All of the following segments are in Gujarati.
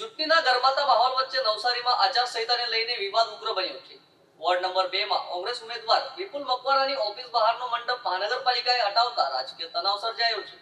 ચૂંટણીના ગરમાતા માહોલ વચ્ચે નવસારીમાં આચારસંહિતાને લઈને વિવાદ ઉગ્ર બન્યો છે। વોર્ડ નંબર 2 માં કોંગ્રેસ ઉમેદવાર વિપુલ મકવાણાની ઓફિસ બહારનો મંડપ મહાનગરપાલિકાએ હટાવતા રાજકીય તણાવ સર્જાયો છે।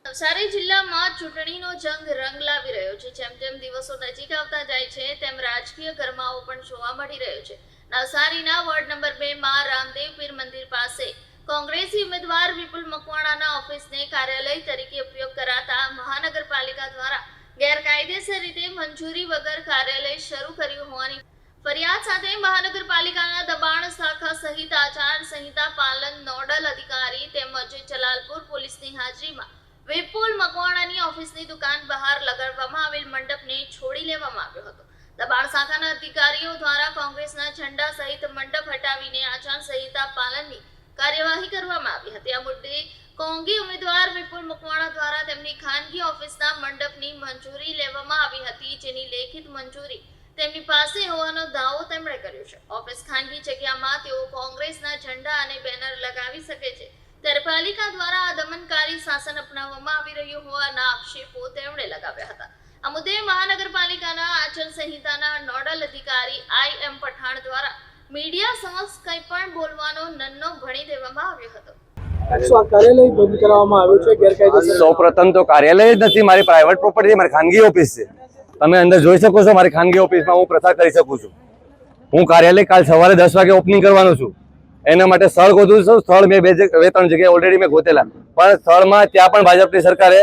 નવસારી જિલ્લામાં ચૂંટણીનો જંગ રંગ લાવી રહ્યો છે। જેમ જેમ દિવસો નજીક આવતા જાય છે તેમ રાજકીય ગરમાવો પણ જોવા મળી રહ્યો છે। નવસારીના વોર્ડ નંબર 2 માં રામદેવ પીર મંદિર પાસે કોંગ્રેસી ઉમેદવાર વિપુલ મકવાણાના ઓફિસને કાર્યાલય તરીકે ઉપયોગ કરાતા મહાનગરપાલિકા દ્વારા ગેરકાયદેસર રીતે મંજૂરી વગર કાર્યાલય શરૂ કર્યું હોવાની ફરિયાદ સાથે મહાનગરપાલિકાના દબાણ શાખા સહિત આચાર સંહિતા પાલન નોડલ અધિકારી તેમજ જલાલપુર પોલીસની હાજરીમાં વિપુલ મકવાણાની ઓફિસની દુકાન બહાર લગાડવામાં આવેલ મંડપને છોડી લેવામાં આવ્યો હતો। દબાણ શાખાના અધિકારીઓ દ્વારા કોંગ્રેસના ઝંડા સહિત મંડપ હટાવીને આચાર સંહિતા પાલનની કાર્યવાહી કરવામાં આવી હતી। આ મુદ્દે કોંગી ઉમેદવાર વિપુલ મકવાણા દ્વારા તેમની ખાનગી ઓફિસના મંડપની મંજૂરી લેવામાં આવી હતી, જેની લેખિત મંજૂરી તેમની પાસે હોવાનો દાવો તેમણે કર્યો છે। ઓફિસ ખાનગી જગ્યામાં તેઓ કોંગ્રેસના ઝંડા અને બેનર લગાવી શકે છે, ત્યારે પાલિકા દ્વારા આ દમનકારી શાસન અપનાવવામાં આવી રહ્યું હોવાના આક્ષેપો તેમણે લગાવ્યા હતા। આ મુદ્દે મહાનગરપાલિકાના આચાર સંહિતાના નોડલ અધિકારી IM પઠાણ દ્વારા મીડિયા સમક્ષ કંઈ પણ બોલવાનો નન્નો ભણી દેવામાં આવ્યો હતો। કાર્યાલય બંધ કરવામાં આવ્યું છે ગેરકાયદેસર। સૌપ્રથમ તો કાર્યાલય જ નથી, મારી પ્રાઇવેટ પ્રોપર્ટી છે, મારી ખાનગી ઓફિસ છે। તમે અંદર જોઈ શકો છો, મારી ખાનગી ઓફિસમાં હું પ્રસાર કરી શકું છું। હું કાર્યાલય કાલ સવારે 10 વાગે ઓપનિંગ કરવાનો છું, એના માટે સ્થળ ગોતું છું। સ્થળ મેં બે ત્રણ જગ્યાએ ઓલરેડી મેં ગોતેલા, પણ સ્થળમાં ત્યાં પણ ભાજપની સરકારે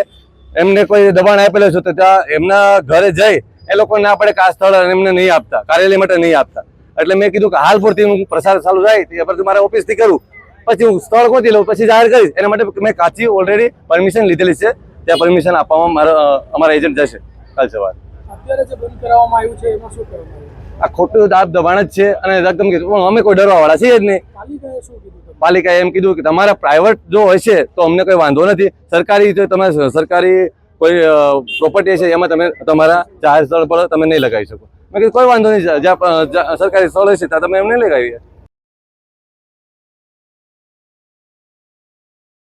એમને કોઈ દબાણ આપેલું છે, તો ત્યાં એમના ઘરે જઈ એ લોકો ના પડે કે આ સ્થળ એમને નહીં આપતા, કાર્યાલય માટે નહીં આપતા। એટલે મેં કીધું કે હાલ પૂરતી હું પ્રસાર ચાલુ થાય તે પરથી મારા ઓફિસથી કરું, પછી હું સ્થળ ગોતી લઉં, પછી જાહેર કરીશ। એના માટે મેં કાચી ઓલરેડી પરમિશન લીધેલી છે, ત્યાં પરમિશન આપવામાં અમારા એજન્ટ જશે કાલ સવારે। અત્યારે જે બંધ કરવામાં આવ્યું છે એમાં શું કહેવામાં આવ્યું? આ ખોટું દાબ દબાણ જ છે અને રકમ કીધું, પણ અમે કોઈ ડરવા વાળા છીએ જ નહીં। પાલિકાએ શું કીધું તમને? પાલિકાએ એમ કીધું કે તમારા પ્રાઇવેટ જો હશે તો અમને કોઈ વાંધો નથી, સરકારી જો તમે સરકારી કોઈ પ્રોપર્ટી છે એમાં તમે તમારા જાહેર સ્થળ પર તમે નહીં લગાવી શકો। મેં કીધું કોઈ વાંધો નહીં, જ્યાં સરકારી સ્થળ હશે ત્યાં તમે એમ નહીં લગાવી।